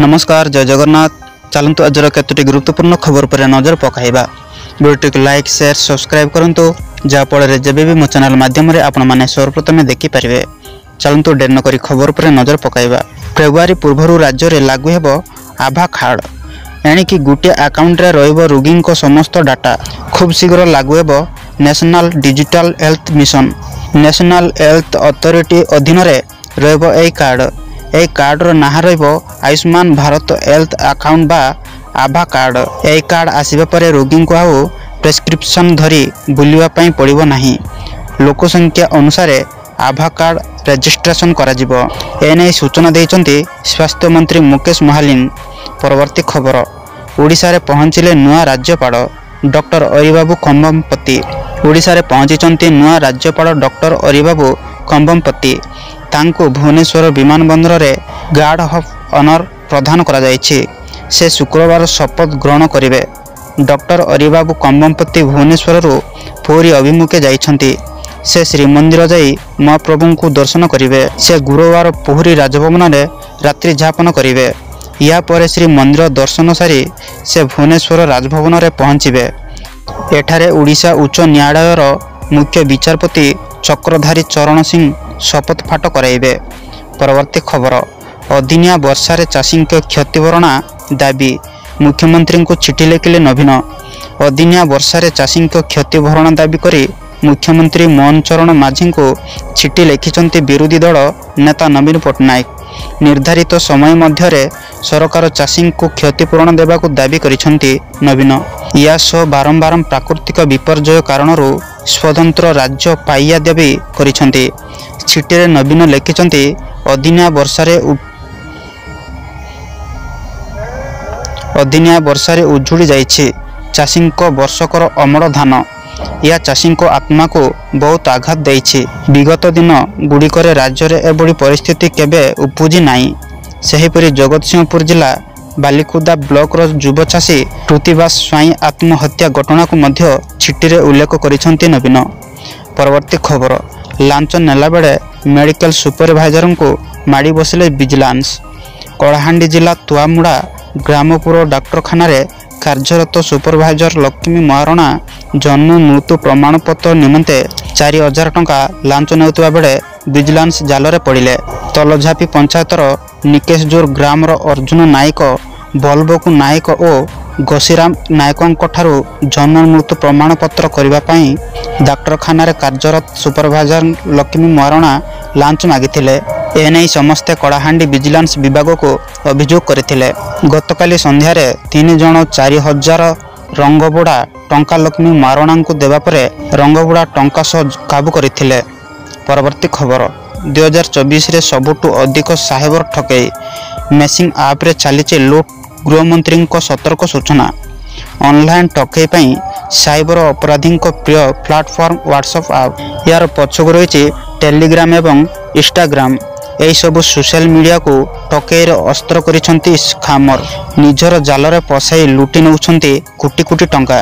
नमस्कार जय जगन्नाथ। चलतु आजर केतोटी गुरुत्वपूर्ण खबर पर नजर पकाइबा। वीडियो को लाइक शेयर सब्सक्राइब करंतु जाफल जब भी मो चैनल माध्यम आपण मैंने सर्वप्रथमे देखिपारे। चलतु डेर नक खबर पर नजर पकाइबा। फेब्रुआरी पूर्व राज्य में लागू हेब आभा कार्ड एणिकी गोटे आकाउंट रे रहिब रोगी समस्त डाटा। खूब शीघ्र लागू हेब national digital health mission. National health authority अधीन रहिब ए कार्ड। ए कार्डर ना रहिब आयुष्मान भारत हेल्थ अकाउंट बा आभा कार्ड। ए कार्ड आसिबा परे रोगी को आउ प्रेस्क्रिप्शन धरी बुलिबा पई पड़िबो नाही। लोकसंख्या अनुसार आभा कार्ड रजिस्ट्रेशन करा जिवो। एने सूचना देइचंती स्वास्थ्य मंत्री मुकेश महालिन। परवर्ती खबर ओडिशा रे पहुंचिले नुआ राज्यपाल डॉक्टर अरिबाबू खंबमपति। ओडिशा रे पहुंचिचंती नुआ राज्यपाल डॉक्टर अरिबाबू खंबमपति। तांको भुवनेश्वर विमानबंदर रे गार्ड ऑफ ऑनर प्रदान करा जायछि। से शुक्रवार शपथ ग्रहण करिवे। डॉक्टर अरिबाबू खंबमपति भुवनेश्वर रु पुरी अभिमुखे जाइछंती। से श्रीमंदिर जाई महाप्रभु को दर्शन करिवे। से गुरुवार पुरी राजभवन रे रात्रि जापन करिवे। या परे श्री मंदिर दर्शन सारी से भुवनेश्वर राजभवन रे पहुंचिबे। एठारे ओडिशा उच्च न्यायालयर मुख्य विचारपति चक्रधारी चरण सिंह शपथ पाठ कराइबे। परवर्ती खबर अदिनिया वर्षा रे चाषी क्षतिभरणा दाबी। मुख्यमंत्री को चिठी लिखिले नवीन। अदिनिया वर्षा रे चाषी क्षतिभरणा दाबी करी मुख्यमंत्री मोहन चरण माझी को चिठी लिखिचंती विरोधी दल नेता नवीन पट्टनायक। निर्धारित समय मध्य सरकार चाषी को क्षतिपूरण देवा को दाबी करिसंती नवीन। या सह बारंबार प्राकृतिक विपर्यय कारण स्वतंत्र राज्य पाइया दाबी करिसंती। चिठी नवीन लिखिचंती अदिनिया वर्षा रे उजुड़ी जाइछि चाषी वर्षकर अमर धान। या चाषी आत्मा को बहुत आघात देइछि। विगत दिन गुड़िकर राज्य रे एबड़ी परिस्थिति केबे उपजी नाही। सेहीपरि जगतसिंहपुर जिला बालिकुदा ब्लॉक रो युव चाषी कृतिबास स्वाई आत्महत्या घटना को मध्य चिठी रे उल्लेख करिसंती नवीन। परवर्ती खबर लांच नेला बेले मेडिकल सुपरवाइजर को माड़ी बसिले विजिलेंस। कलाहांडी जिला तुआमुड़ा ग्रामपुर डाक्तरखाना रे कार्यरत सुपरवाइजर लक्ष्मी महारणा जन्म मृत्यु प्रमाणपत्र निमंते 4000 टंका लांच नेउतबा बेले विजिलेंस जालरे पड़िले। तलझापी पंचायतर निकेशजोर ग्रामर अर्जुन नायक बलबकु नायक और घसीराम नायकों ठारू जन्म मृत्यु प्रमाणपत्र करने पाई डाक्तरखाना रे कार्यरत सुपरवाइजर लक्ष्मी महारणा लांच मागिथिले। एने समस्ते कलाहांडी विजिलेंस विभाग को अभियोग करथिले। गतकाली संध्यारे 3 जण 4000 रंगबुड़ा टंका लक्ष्मी महारणा को देवा परे रंगबुड़ा टंका सह काबू करथिले। परवर्ती खबर 2024 रे सबुठु अधिक साइबर ठकेई। मेसिंग आप रे चलीचे लूट। गृहमंत्री सतर्क सूचना। ऑनलाइन ठकेई पई साइबर अपराधी प्रिय प्लाटफॉर्म व्हाट्सएप आप। यार पछक रही टेलीग्राम एवं इंस्टाग्राम। यही सब सोशल मीडिया को ठकेईर अस्त्र करिसंती स्कैमर। निजर जालरे पसाई लुटि नउछंती कोटी कोटी टंका।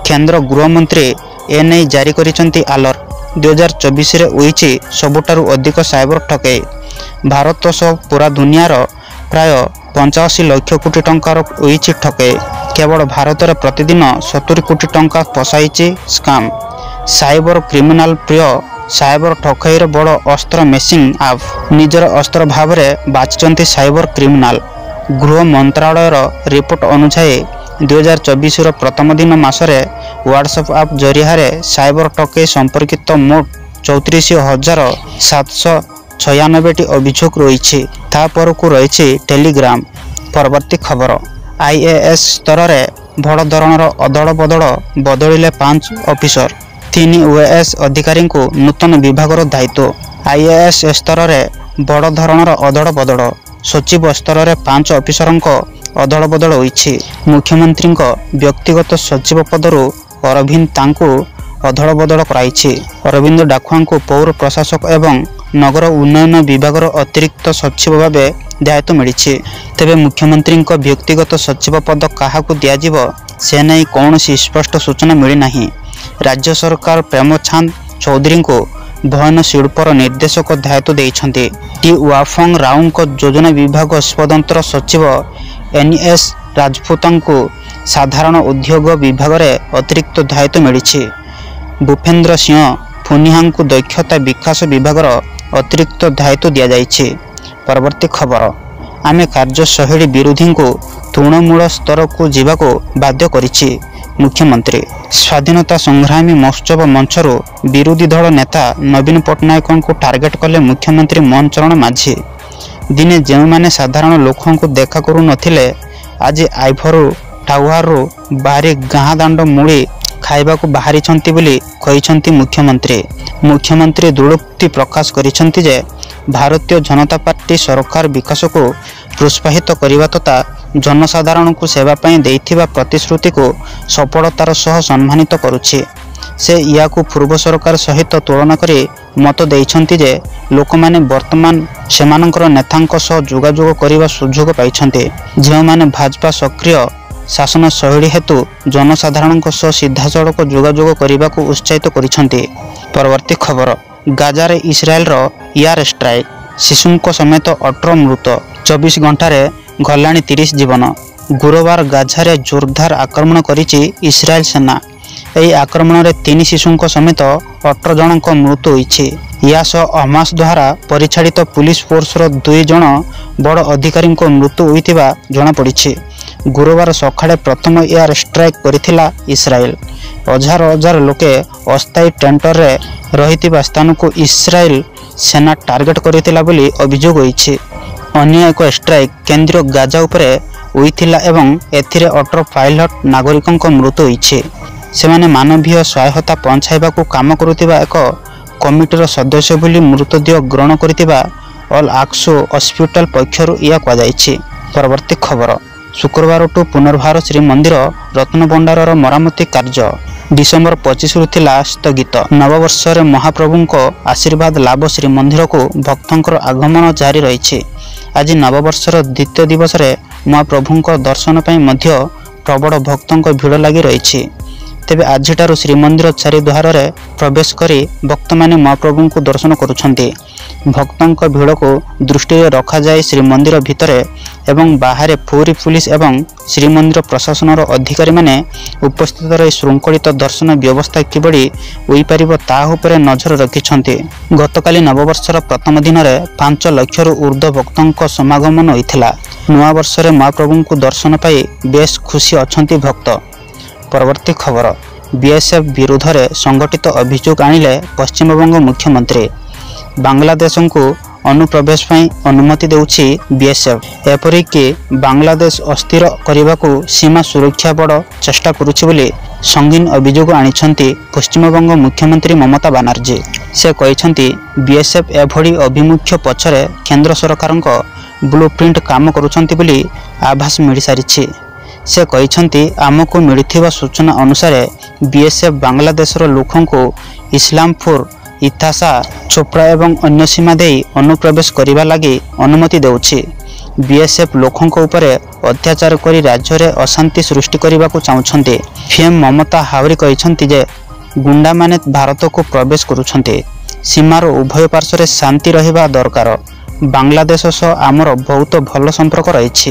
केंद्र गृहमंत्री एने जारी करिसंती अलर्ट। 2024 रे होईची सबुठारु अधिक साइबर ठकेई। भारत सह पूरा दुनियार प्राय 85 लाख कोटी टंकार होईची ठकेई। केवल भारत रे प्रतिदिन 70 कोटी टंका फसाइची स्कैम। साइबर क्रिमिनाल प्रिय साइबर ठकेईर बड़ अस्त्र मेसिंग आप। निजर अस्त्र भाव में बाचिचंती साइबर क्रिमिनाल। गृह मंत्रालयर रिपोर्ट अनुसार 2024 प्रथम दिन मासरे व्हाट्सएप आप जरिया साइबर ठकेई संपर्कित मोट 34,796 अभियोग रही। तापरकू रही टेलीग्राम। परवर्ती खबर आईएएस स्तर में बड़ धरणर अदल बदल बदलिले 5 ऑफिसर। 3 ओएएस अधिकारी को नूतन विभाग दायित्व। आईएएस स्तर में बड़ धरणर अदल बदल। सचिव स्तर में 5 ऑफिसर अदल बदल होइछि। मुख्यमंत्री व्यक्तिगत सचिव पदरु अरविंद तांकु अदल बदल कराइछि। अरविंद डाकुआ को पौर प्रशासक एवं नगर उन्नयन विभाग अतिरिक्त सचिव भाव दायित्व मिली। तेबे मुख्यमंत्री व्यक्तिगत सचिव पद क्या दिज्व से नहीं कौन स्पष्ट सूचना मिली नहीं। राज्य सरकार प्रेमचंद चौधरी को ଭୟନ ଶିଳ୍ପର ନିର୍ଦ୍ଦେଶକ ଦାୟିତ୍ୱ ଦେଇଛନ୍ତି। ଟି ୱାଫଙ୍ଗ ରାଓଙ୍କ ଯୋଜନା ବିଭାଗ ସ୍ୱତନ୍ତ୍ର ସଚିବ ଏନ୍ଏସ୍ ରାଜପୁତଙ୍କୁ ସାଧାରଣ ଉଦ୍ୟୋଗ ବିଭାଗରେ ଅତିରିକ୍ତ ଦାୟିତ୍ୱ ମିଳିଛି। ଭୂପେନ୍ଦ୍ର ସିଂହ ପୁନିହାଙ୍କୁ ଦକ୍ଷତା ବିକାଶ ବିଭାଗର ଅତିରିକ୍ତ ଦାୟିତ୍ୱ ଦିଆଯାଇଛି। ପରବର୍ତ୍ତୀ ଖବର, ଆମେ କାର୍ଯ୍ୟଶୈଳୀ ବିରୋଧୀଙ୍କୁ ତୃଣମୂଳ ସ୍ତରକୁ ଯିବାକୁ ବାଧ୍ୟ କରିଛି ମୁଖ୍ୟମନ୍ତ୍ରୀ। ସ୍ୱାଧୀନତା ସଂଗ୍ରାମୀ ମହୋତ୍ସବ ମଞ୍ଚରୁ ବିରୋଧୀ ଦଳ ନେତା ନବୀନ ପଟ୍ଟନାୟକଙ୍କୁ ଟାର୍ଗେଟ କଲେ ମୁଖ୍ୟମନ୍ତ୍ରୀ ମୋହନ ଚରଣ ମାଝୀ। ଦିନେ ଯେଉଁମାନେ ସାଧାରଣ ଲୋକଙ୍କୁ ଦେଖା କରୁନଥିଲେ ଆଜି ଆଇଭର ଟାୱାରରୁ ବାହାରି ଗାଁ ଦାଣ୍ଡ ମୁଳି ଖାଇବାକୁ ବାହାରିଛନ୍ତି ବୋଲି କହିଛନ୍ତି ମୁଖ୍ୟମନ୍ତ୍ରୀ। ମୁଖ୍ୟମନ୍ତ୍ରୀ ଦୃଢ଼ୋକ୍ତି ପ୍ରକାଶ କରିଛନ୍ତି ଯେ ଭାରତୀୟ ଜନତା ପାର୍ଟି ସରକାର ବିକାଶକୁ ପ୍ରୋତ୍ସାହିତ କରିବା ତଥା ଜନସାଧାରଣଙ୍କୁ ସେବା ପାଇଁ ଦେଇଥିବା ପ୍ରତିଶ୍ରୁତିକୁ ସଫଳତାର ସହ ସମ୍ମାନିତ କରୁଛି। ସେ ଏହାକୁ ପୂର୍ବ ସରକାର ସହିତ ତୁଳନା କରି ମତ ଦେଇଛନ୍ତି ଯେ ଲୋକମାନେ ବର୍ତ୍ତମାନ ସେମାନଙ୍କର ନେତାଙ୍କ ସହ ଯୋଗାଯୋଗ କରିବା ସୁଯୋଗ ପାଇଛନ୍ତି, ଯେଉଁମାନେ ଭାଜପା ସକ୍ରିୟ ଶାସନ ଶୈଳୀ ହେତୁ ଜନସାଧାରଣଙ୍କ ସହ ସିଧାସଳଖ ଯୋଗାଯୋଗ କରିବାକୁ ଉତ୍ସାହିତ କରିଛନ୍ତି। ପରବର୍ତ୍ତୀ ଖବର, ଗାଜାରେ ଇସ୍ରାଏଲର ଏୟାର ଷ୍ଟ୍ରାଇକ୍, ଶିଶୁଙ୍କ ସମେତ 18 ମୃତ, 24 ଘଣ୍ଟାରେ ଗଲାଣି 30 ଜୀବନ। ଗୁରୁବାର ଗାଜାରେ ଜୋରଦାର ଆକ୍ରମଣ କରିଛି ଇସ୍ରାଏଲ ସେନା। ଏହି ଆକ୍ରମଣରେ 3 ଶିଶୁଙ୍କ ସମେତ 18 ଜଣଙ୍କ ମୃତ୍ୟୁ ହୋଇଛି। ଏହା ସହ ହମାସ ଦ୍ୱାରା ପରିଚାଳିତ ପୁଲିସ ଫୋର୍ସର 2 ଜଣ ବଡ଼ ଅଧିକାରୀଙ୍କ ମୃତ୍ୟୁ ହୋଇଥିବା ଜଣାପଡ଼ିଛି। ଗୁରୁବାର ସକାଳେ ପ୍ରଥମ ଏୟାର ଷ୍ଟ୍ରାଇକ୍ କରିଥିଲା ଇସ୍ରାଏଲ। ହଜାର ହଜାର ଲୋକେ ଅସ୍ଥାୟୀ ଟେଣ୍ଟରେ ରହିଥିବା ସ୍ଥାନକୁ ଇସ୍ରାଏଲ ସେନା ଟାର୍ଗେଟ କରିଥିଲା ବୋଲି ଅଭିଯୋଗ ହୋଇଛି। ଅନ୍ୟ ଏକ ଷ୍ଟ୍ରାଇକ୍ କେନ୍ଦ୍ରୀୟ ଗାଜା ଉପରେ ହୋଇଥିଲା ଏବଂ ଏଥିରେ 18 ପାଇଲଟ ନାଗରିକଙ୍କ ମୃତ୍ୟୁ ହୋଇଛି। ସେମାନେ ମାନବୀୟ ସହାୟତା ପହଞ୍ଚାଇବାକୁ କାମ କରୁଥିବା ଏକ କମିଟିର ସଦସ୍ୟ ବୋଲି ମୃତଦେହ ଗ୍ରହଣ କରିଥିବା ଅଲ୍ ଆକ୍ସୋ ହସ୍ପିଟାଲ ପକ୍ଷରୁ ଏହା କୁହାଯାଇଛି। ପରବର୍ତ୍ତୀ ଖବର, ଶୁକ୍ରବାରଠୁ ପୁନର୍ବାର ଶ୍ରୀମନ୍ଦିର ରତ୍ନଭଣ୍ଡାରର ମରାମତି କାର୍ଯ୍ୟ ଡିସେମ୍ବର 25ରୁ ଥିଲା ସ୍ଥଗିତ। ନବବର୍ଷରେ ମହାପ୍ରଭୁଙ୍କ ଆଶୀର୍ବାଦ ଲାଭ ଶ୍ରୀମନ୍ଦିରକୁ ଭକ୍ତଙ୍କର ଆଗମନ ଜାରି ରହିଛି। ଆଜି ନବବର୍ଷର ଦ୍ୱିତୀୟ ଦିବସରେ ମହାପ୍ରଭୁଙ୍କ ଦର୍ଶନ ପାଇଁ ମଧ୍ୟ ପ୍ରବଳ ଭକ୍ତଙ୍କ ଭିଡ଼ ଲାଗି ରହିଛି। ତେବେ ଆଜିଠାରୁ ଶ୍ରୀମନ୍ଦିର ଚାରିଦ୍ୱାରରେ ପ୍ରବେଶ କରି ଭକ୍ତମାନେ ମହାପ୍ରଭୁଙ୍କୁ ଦର୍ଶନ କରୁଛନ୍ତି। ଭକ୍ତଙ୍କ ଭିଡ଼କୁ ଦୃଷ୍ଟିରେ ରଖାଯାଇ ଶ୍ରୀମନ୍ଦିର ଭିତରେ ଏବଂ ବାହାରେ ପୁରୀ ପୁଲିସ ଏବଂ ଶ୍ରୀମନ୍ଦିର ପ୍ରଶାସନର ଅଧିକାରୀମାନେ ଉପସ୍ଥିତ ରହି ଶୃଙ୍ଖଳିତ ଦର୍ଶନ ବ୍ୟବସ୍ଥା କିଭଳି ହୋଇପାରିବ ତାହା ଉପରେ ନଜର ରଖିଛନ୍ତି। ଗତକାଲି ନବବର୍ଷର ପ୍ରଥମ ଦିନରେ 5 ଲକ୍ଷରୁ ଉର୍ଦ୍ଧ୍ୱ ଭକ୍ତଙ୍କ ସମାଗମନ ହୋଇଥିଲା। ନୂଆବର୍ଷରେ ମହାପ୍ରଭୁଙ୍କୁ ଦର୍ଶନ ପାଇ ବେଶ ଖୁସି ଅଛନ୍ତି ଭକ୍ତ। ପରବର୍ତ୍ତୀ ଖବର, ବିଏସ୍ଏଫ୍ ବିରୁଦ୍ଧରେ ସଂଗଠିତ ଅଭିଯୋଗ ଆଣିଲେ ପଶ୍ଚିମବଙ୍ଗ ମୁଖ୍ୟମନ୍ତ୍ରୀ। ବାଂଲାଦେଶକୁ ଅନୁପ୍ରବେଶ ପାଇଁ ଅନୁମତି ଦେଉଛି ବିଏସ୍ଏଫ୍। ଏପରିକି ବାଂଲାଦେଶ ଅସ୍ଥିର କରିବାକୁ ସୀମା ସୁରକ୍ଷା ବଡ଼ ଚେଷ୍ଟା କରୁଛି ବୋଲି ସଙ୍ଗୀନ ଅଭିଯୋଗ ଆଣିଛନ୍ତି ପଶ୍ଚିମବଙ୍ଗ ମୁଖ୍ୟମନ୍ତ୍ରୀ ମମତା ବାନାର୍ଜୀ। ସେ କହିଛନ୍ତି ବିଏସ୍ଏଫ୍ ଏଭଳି ଅଭିମୁଖ୍ୟ ପଛରେ କେନ୍ଦ୍ର ସରକାରଙ୍କ ବ୍ଲୁପ୍ରିଣ୍ଟ କାମ କରୁଛନ୍ତି ବୋଲି ଆଭାସ ମିଳିସାରିଛି। ସେ କହିଛନ୍ତି ଆମକୁ ମିଳିଥିବା ସୂଚନା ଅନୁସାରେ ବିଏସ୍ଏଫ୍ ବାଂଲାଦେଶର ଲୋକଙ୍କୁ ଇସଲାମପୁର, ଇଥାସା, ଚୋପ୍ରା ଏବଂ ଅନ୍ୟ ସୀମା ଦେଇ ଅନୁପ୍ରବେଶ କରିବା ଲାଗି ଅନୁମତି ଦେଉଛି। ବିଏସ୍ଏଫ୍ ଲୋକଙ୍କ ଉପରେ ଅତ୍ୟାଚାର କରି ରାଜ୍ୟରେ ଅଶାନ୍ତି ସୃଷ୍ଟି କରିବାକୁ ଚାହୁଁଛନ୍ତି। ପିଏମ୍ ମମତା ଆହୁରି କହିଛନ୍ତି ଯେ ଗୁଣ୍ଡାମାନେ ଭାରତକୁ ପ୍ରବେଶ କରୁଛନ୍ତି। ସୀମାର ଉଭୟ ପାର୍ଶ୍ୱରେ ଶାନ୍ତି ରହିବା ଦରକାର। ବାଂଲାଦେଶ ସହ ଆମର ବହୁତ ଭଲ ସମ୍ପର୍କ ରହିଛି।